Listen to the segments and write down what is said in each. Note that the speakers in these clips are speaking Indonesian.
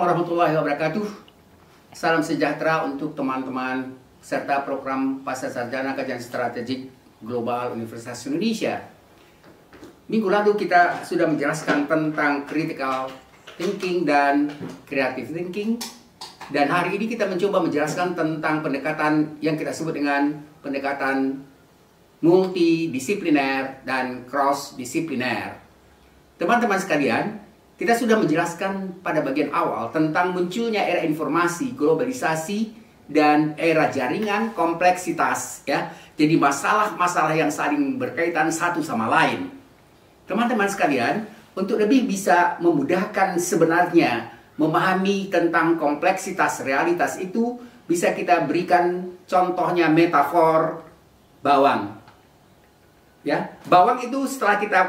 warahmatullahi wabarakatuh. Salam sejahtera untuk teman-teman serta program Pasca Sarjana Kajian Strategik Global Universitas Indonesia. Minggu lalu kita sudah menjelaskan tentang critical thinking dan creative thinking. Dan hari ini kita mencoba menjelaskan tentang pendekatan yang kita sebut dengan pendekatan multidisipliner dan cross-disipliner. Teman-teman sekalian, kita sudah menjelaskan pada bagian awal tentang munculnya era informasi, globalisasi, dan era jaringan kompleksitas, ya. Jadi masalah-masalah yang saling berkaitan satu sama lain. Teman-teman sekalian, untuk lebih bisa memudahkan sebenarnya memahami tentang kompleksitas realitas itu, bisa kita berikan contohnya metafor bawang. Ya, bawang itu setelah kita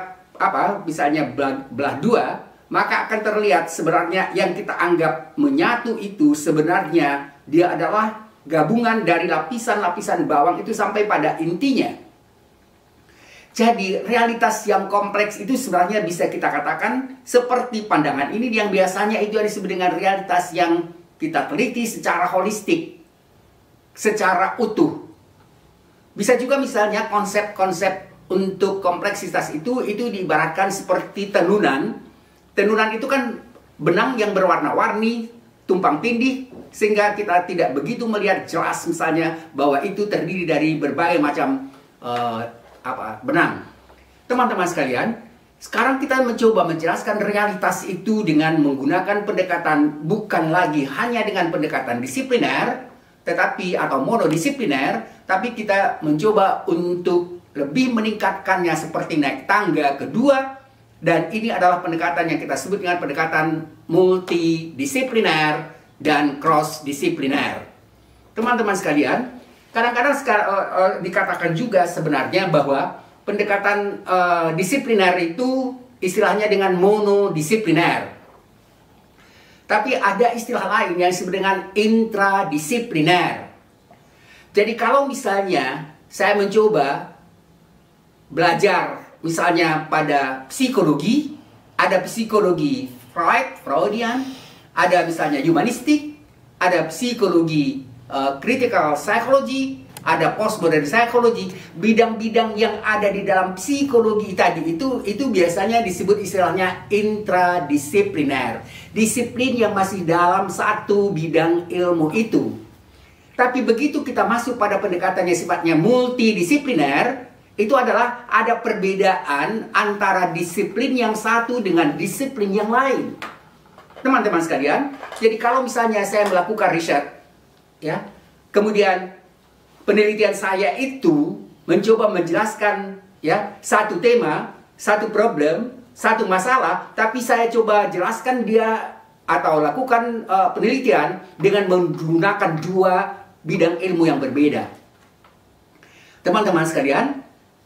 misalnya belah dua, maka akan terlihat sebenarnya yang kita anggap menyatu itu sebenarnya dia adalah gabungan dari lapisan-lapisan bawang itu sampai pada intinya. Jadi realitas yang kompleks itu sebenarnya bisa kita katakan seperti pandangan ini yang biasanya itu disebut dengan realitas yang kita teliti secara holistik, secara utuh. Bisa juga misalnya konsep-konsep untuk kompleksitas itu diibaratkan seperti tenunan. Tenunan itu kan benang yang berwarna-warni, tumpang tindih, sehingga kita tidak begitu melihat jelas misalnya bahwa itu terdiri dari berbagai macam benang. Teman-teman sekalian, sekarang kita mencoba menjelaskan realitas itu dengan menggunakan pendekatan bukan lagi hanya dengan pendekatan disipliner, tetapi atau monodisipliner, tapi kita mencoba untuk lebih meningkatkannya seperti naik tangga kedua. Dan ini adalah pendekatan yang kita sebut dengan pendekatan multidisipliner dan cross-disipliner. Teman-teman sekalian, kadang-kadang dikatakan juga sebenarnya bahwa pendekatan disipliner itu istilahnya dengan monodisipliner. Tapi ada istilah lain yang disebut dengan intradisipliner. Jadi kalau misalnya saya mencoba belajar misalnya pada psikologi, ada psikologi Freudian, ada misalnya humanistik, ada psikologi critical psychology, ada postmodern psychology. Bidang-bidang yang ada di dalam psikologi tadi itu biasanya disebut istilahnya intradisipliner. Disiplin yang masih dalam satu bidang ilmu itu. Tapi begitu kita masuk pada pendekatannya sifatnya multidisipliner, itu adalah ada perbedaan antara disiplin yang satu dengan disiplin yang lain. Teman-teman sekalian, jadi kalau misalnya saya melakukan riset, ya, kemudian penelitian saya itu mencoba menjelaskan, ya, satu tema, satu problem, satu masalah, tapi saya coba jelaskan dia atau lakukan penelitian dengan menggunakan dua bidang ilmu yang berbeda. Teman-teman sekalian,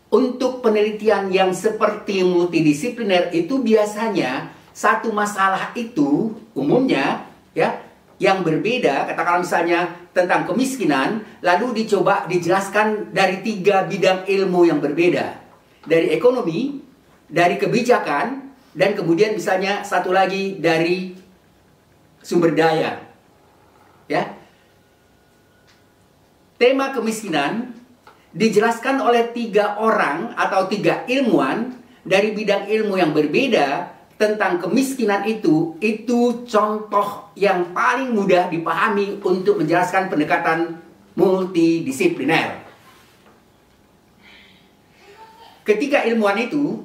untuk penelitian yang seperti multidisipliner itu biasanya satu masalah itu umumnya, ya, yang berbeda, katakanlah misalnya tentang kemiskinan, lalu dicoba dijelaskan dari tiga bidang ilmu yang berbeda. Dari ekonomi, dari kebijakan, dan kemudian misalnya satu lagi dari sumber daya. Ya. Tema kemiskinan dijelaskan oleh tiga orang atau tiga ilmuwan dari bidang ilmu yang berbeda tentang kemiskinan itu contoh yang paling mudah dipahami untuk menjelaskan pendekatan multidisipliner. Ketika ilmuwan itu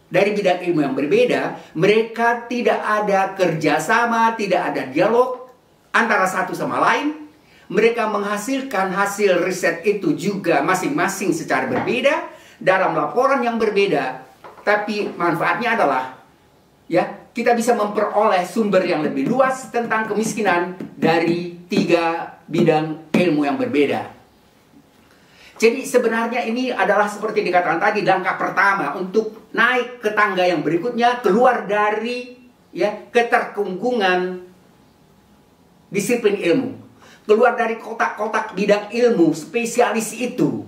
dari bidang ilmu yang berbeda, mereka tidak ada kerjasama, tidak ada dialog antara satu sama lain. Mereka menghasilkan hasil riset itu juga masing-masing secara berbeda dalam laporan yang berbeda. Tapi manfaatnya adalah, ya, kita bisa memperoleh sumber yang lebih luas tentang kemiskinan dari tiga bidang ilmu yang berbeda. Jadi sebenarnya ini adalah seperti dikatakan tadi, langkah pertama untuk naik ke tangga yang berikutnya, keluar dari, ya, keterkungkungan disiplin ilmu. Keluar dari kotak-kotak bidang ilmu spesialis itu.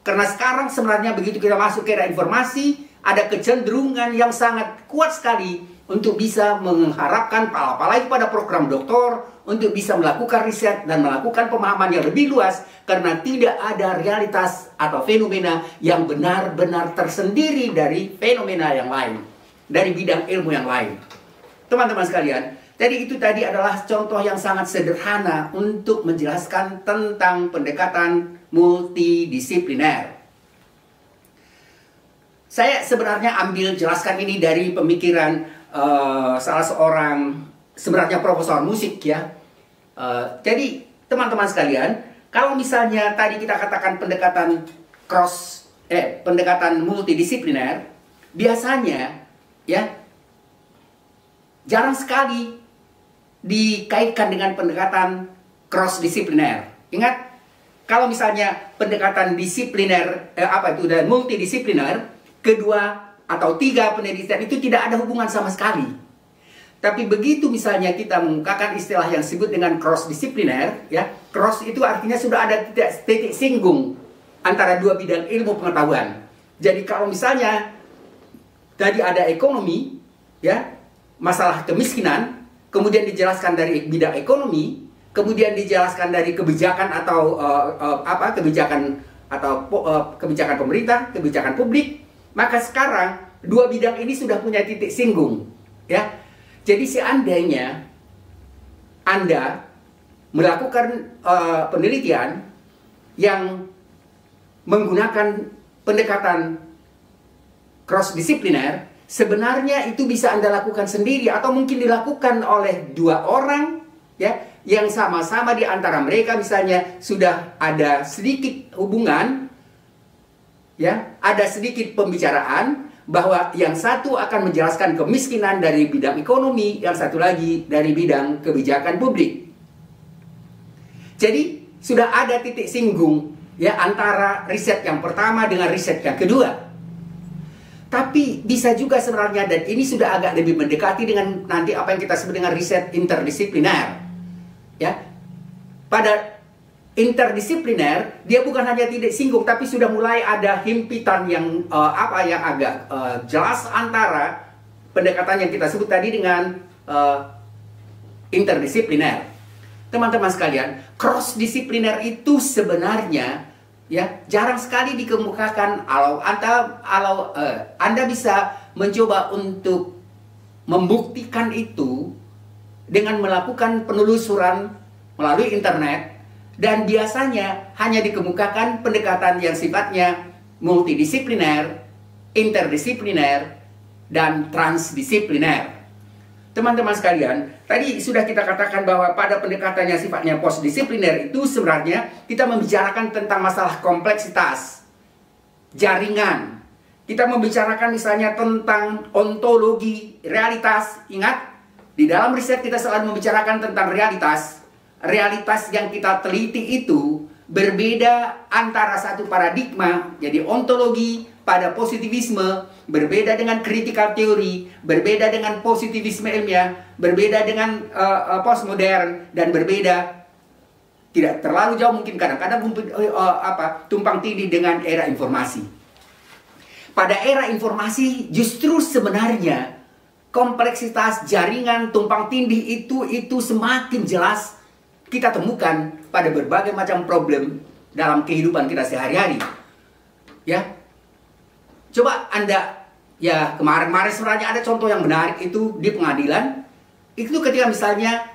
Karena sekarang sebenarnya begitu kita masuk ke era informasi, ada kecenderungan yang sangat kuat sekali untuk bisa mengharapkan apalagi pada program doktor untuk bisa melakukan riset dan melakukan pemahaman yang lebih luas, karena tidak ada realitas atau fenomena yang benar-benar tersendiri dari fenomena yang lain, dari bidang ilmu yang lain. Teman-teman sekalian, jadi itu tadi adalah contoh yang sangat sederhana untuk menjelaskan tentang pendekatan multidisipliner. Saya sebenarnya ambil jelaskan ini dari pemikiran salah seorang sebenarnya profesor musik ya. Jadi teman-teman sekalian, kalau misalnya tadi kita katakan pendekatan multidisipliner, biasanya ya jarang sekali dikaitkan dengan pendekatan cross disipliner. Ingat, kalau misalnya pendekatan disipliner dan multidisipliner, kedua atau tiga penelitian itu tidak ada hubungan sama sekali. Tapi begitu misalnya kita menggunakan istilah yang disebut dengan cross disipliner, ya, cross itu artinya sudah ada titik singgung antara dua bidang ilmu pengetahuan. Jadi kalau misalnya tadi ada ekonomi, ya, masalah kemiskinan, kemudian dijelaskan dari bidang ekonomi, kemudian dijelaskan dari kebijakan atau kebijakan pemerintah, kebijakan publik, maka sekarang dua bidang ini sudah punya titik singgung, ya. Jadi seandainya Anda melakukan penelitian yang menggunakan pendekatan cross disipliner, sebenarnya itu bisa Anda lakukan sendiri atau mungkin dilakukan oleh dua orang, ya, yang sama-sama di antara mereka misalnya sudah ada sedikit hubungan, ya, ada sedikit pembicaraan bahwa yang satu akan menjelaskan kemiskinan dari bidang ekonomi, yang satu lagi dari bidang kebijakan publik. Jadi sudah ada titik singgung, ya, antara riset yang pertama dengan riset yang kedua. Tapi bisa juga sebenarnya, dan ini sudah agak lebih mendekati dengan nanti apa yang kita sebut dengan riset interdisipliner. Ya, pada interdisipliner dia bukan hanya tidak singgung, tapi sudah mulai ada himpitan yang yang agak jelas antara pendekatan yang kita sebut tadi dengan interdisipliner. Teman-teman sekalian, cross disipliner itu sebenarnya ya jarang sekali dikemukakan. Anda bisa mencoba untuk membuktikan itu dengan melakukan penelusuran melalui internet. Dan biasanya hanya dikemukakan pendekatan yang sifatnya multidisipliner, interdisipliner, dan transdisipliner. Teman-teman sekalian, tadi sudah kita katakan bahwa pada pendekatan yang sifatnya postdisipliner itu sebenarnya kita membicarakan tentang masalah kompleksitas jaringan. Kita membicarakan misalnya tentang ontologi realitas. Ingat, di dalam riset kita selalu membicarakan tentang realitas. Realitas yang kita teliti itu berbeda antara satu paradigma, jadi ontologi pada positivisme, berbeda dengan critical theory, berbeda dengan positivisme ilmiah, berbeda dengan postmodern, dan berbeda tidak terlalu jauh mungkin kadang-kadang tumpang tindih dengan era informasi. Pada era informasi justru sebenarnya kompleksitas jaringan tumpang tindih itu semakin jelas kita temukan pada berbagai macam problem dalam kehidupan kita sehari-hari. Ya, coba Anda, ya, kemarin-kemarin sebenarnya ada contoh yang menarik itu di pengadilan. Itu ketika misalnya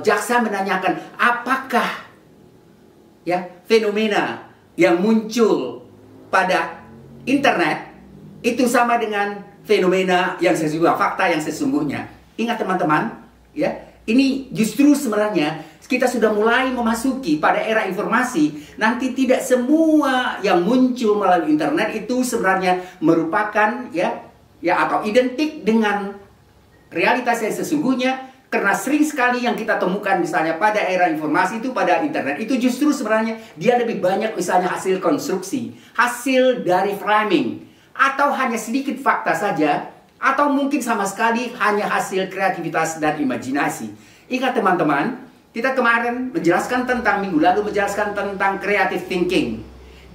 jaksa menanyakan apakah ya fenomena yang muncul pada internet itu sama dengan fenomena yang sesungguhnya, fakta yang sesungguhnya. Ingat teman-teman, ya, ini justru sebenarnya kita sudah mulai memasuki pada era informasi. Nanti tidak semua yang muncul melalui internet itu sebenarnya merupakan ya atau identik dengan realitas yang sesungguhnya, karena sering sekali yang kita temukan misalnya pada era informasi itu, pada internet itu justru sebenarnya dia lebih banyak misalnya hasil konstruksi, hasil dari framing, atau hanya sedikit fakta saja, atau mungkin sama sekali hanya hasil kreativitas dan imajinasi. Ingat teman-teman, kita kemarin menjelaskan tentang, minggu lalu menjelaskan tentang creative thinking.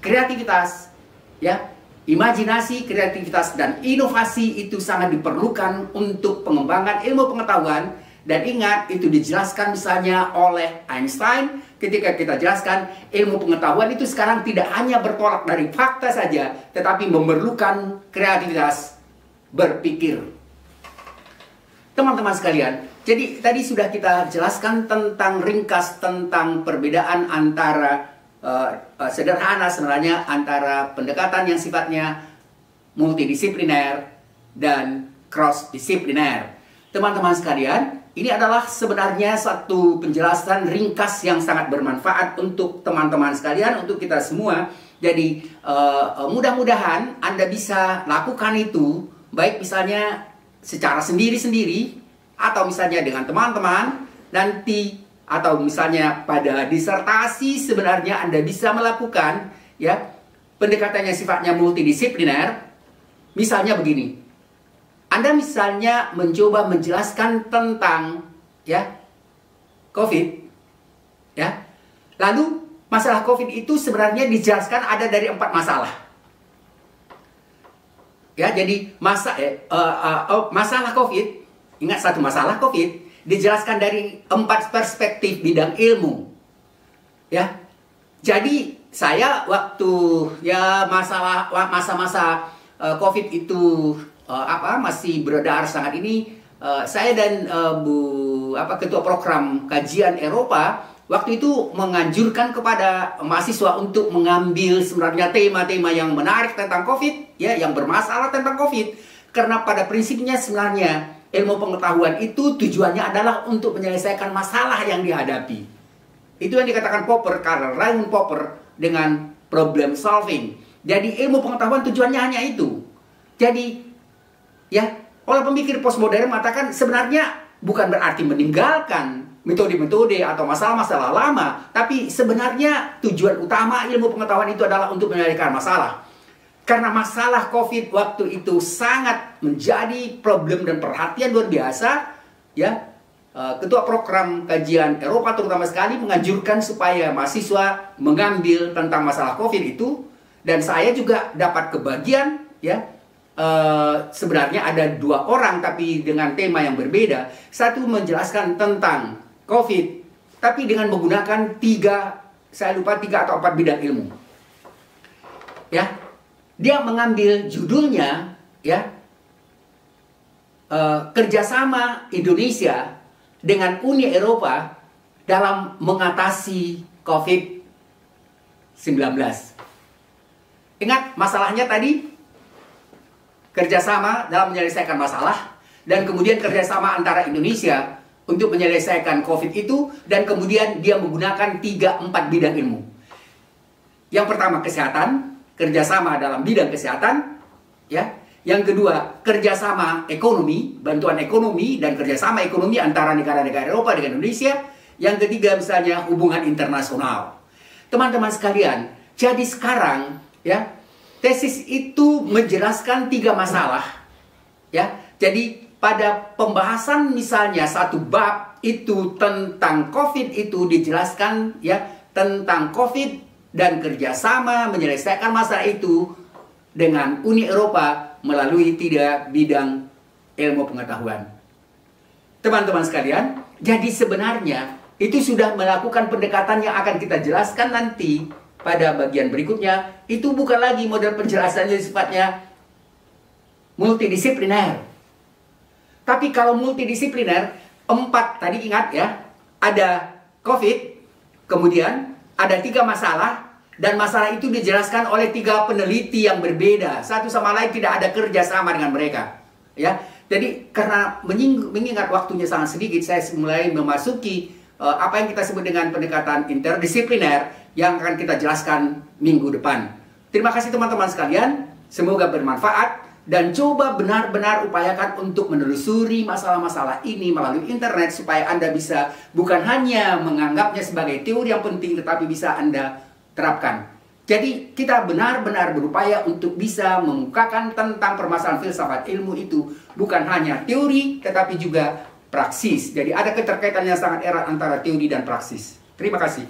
Kreativitas, ya, imajinasi, kreativitas, dan inovasi itu sangat diperlukan untuk pengembangan ilmu pengetahuan. Dan ingat, itu dijelaskan misalnya oleh Einstein ketika kita jelaskan ilmu pengetahuan itu sekarang tidak hanya bertolak dari fakta saja, tetapi memerlukan kreativitas berpikir. Teman-teman sekalian, jadi tadi sudah kita jelaskan tentang ringkas tentang perbedaan antara sederhana sebenarnya antara pendekatan yang sifatnya multidisipliner dan cross-disipliner. Teman-teman sekalian, ini adalah sebenarnya satu penjelasan ringkas yang sangat bermanfaat untuk teman-teman sekalian, untuk kita semua. Jadi mudah-mudahan Anda bisa lakukan itu, baik misalnya secara sendiri-sendiri, atau misalnya dengan teman-teman nanti, atau misalnya pada disertasi sebenarnya Anda bisa melakukan ya pendekatannya sifatnya multidisipliner. Misalnya begini, Anda misalnya mencoba menjelaskan tentang ya COVID, ya. Lalu masalah COVID itu sebenarnya dijelaskan ada dari 4 masalah. Ya, jadi masalah COVID, ingat satu masalah COVID dijelaskan dari 4 perspektif bidang ilmu. Ya. Jadi saya waktu ya masa-masa COVID itu masih beredar sangat ini, saya dan ketua program kajian Eropa waktu itu menganjurkan kepada mahasiswa untuk mengambil sebenarnya tema-tema yang menarik tentang COVID, ya, yang bermasalah tentang COVID, karena pada prinsipnya sebenarnya ilmu pengetahuan itu tujuannya adalah untuk menyelesaikan masalah yang dihadapi. Itu yang dikatakan Popper, Karl Raimund Popper, dengan problem solving. Jadi ilmu pengetahuan tujuannya hanya itu. Jadi ya, oleh pemikir postmodern mengatakan sebenarnya bukan berarti meninggalkan metode-metode atau masalah-masalah lama, tapi sebenarnya tujuan utama ilmu pengetahuan itu adalah untuk menyelesaikan masalah. Karena masalah COVID waktu itu sangat menjadi problem dan perhatian luar biasa, ya. Ketua program kajian Eropa terutama sekali menganjurkan supaya mahasiswa mengambil tentang masalah COVID itu, dan saya juga dapat kebagian, ya. Sebenarnya ada 2 orang tapi dengan tema yang berbeda. Satu menjelaskan tentang COVID, tapi dengan menggunakan 3 atau 4 bidang ilmu. Ya, dia mengambil judulnya, ya, kerjasama Indonesia dengan Uni Eropa dalam mengatasi COVID-19. Ingat masalahnya tadi? Kerjasama dalam menyelesaikan masalah, dan kemudian kerjasama antara Indonesia untuk menyelesaikan COVID itu, dan kemudian dia menggunakan 3-4 bidang ilmu. Yang pertama kesehatan, kerjasama dalam bidang kesehatan, ya. Yang kedua kerjasama ekonomi, bantuan ekonomi dan kerjasama ekonomi antara negara-negara Eropa dengan Indonesia. Yang ketiga misalnya hubungan internasional. Teman-teman sekalian, jadi sekarang ya, tesis itu menjelaskan 3 masalah, ya. Jadi pada pembahasan misalnya satu bab itu tentang COVID itu dijelaskan, ya, tentang COVID dan kerjasama menyelesaikan masalah itu dengan Uni Eropa melalui 3 bidang ilmu pengetahuan. Teman-teman sekalian, jadi sebenarnya itu sudah melakukan pendekatan yang akan kita jelaskan nanti pada bagian berikutnya. Itu bukan lagi model penjelasannya sifatnya multidisipliner. Tapi kalau multidisipliner, 4 tadi ingat ya, ada COVID, kemudian ada 3 masalah, dan masalah itu dijelaskan oleh 3 peneliti yang berbeda. Satu sama lain tidak ada kerjasama dengan mereka. Ya, jadi karena mengingat waktunya sangat sedikit, saya mulai memasuki apa yang kita sebut dengan pendekatan interdisipliner yang akan kita jelaskan minggu depan. Terima kasih teman-teman sekalian, semoga bermanfaat, dan coba benar-benar upayakan untuk menelusuri masalah-masalah ini melalui internet supaya Anda bisa bukan hanya menganggapnya sebagai teori yang penting, tetapi bisa Anda terapkan. Jadi kita benar-benar berupaya untuk bisa mengungkapkan tentang permasalahan filsafat ilmu itu bukan hanya teori tetapi juga praksis. Jadi ada keterkaitan yang sangat erat antara teori dan praksis. Terima kasih.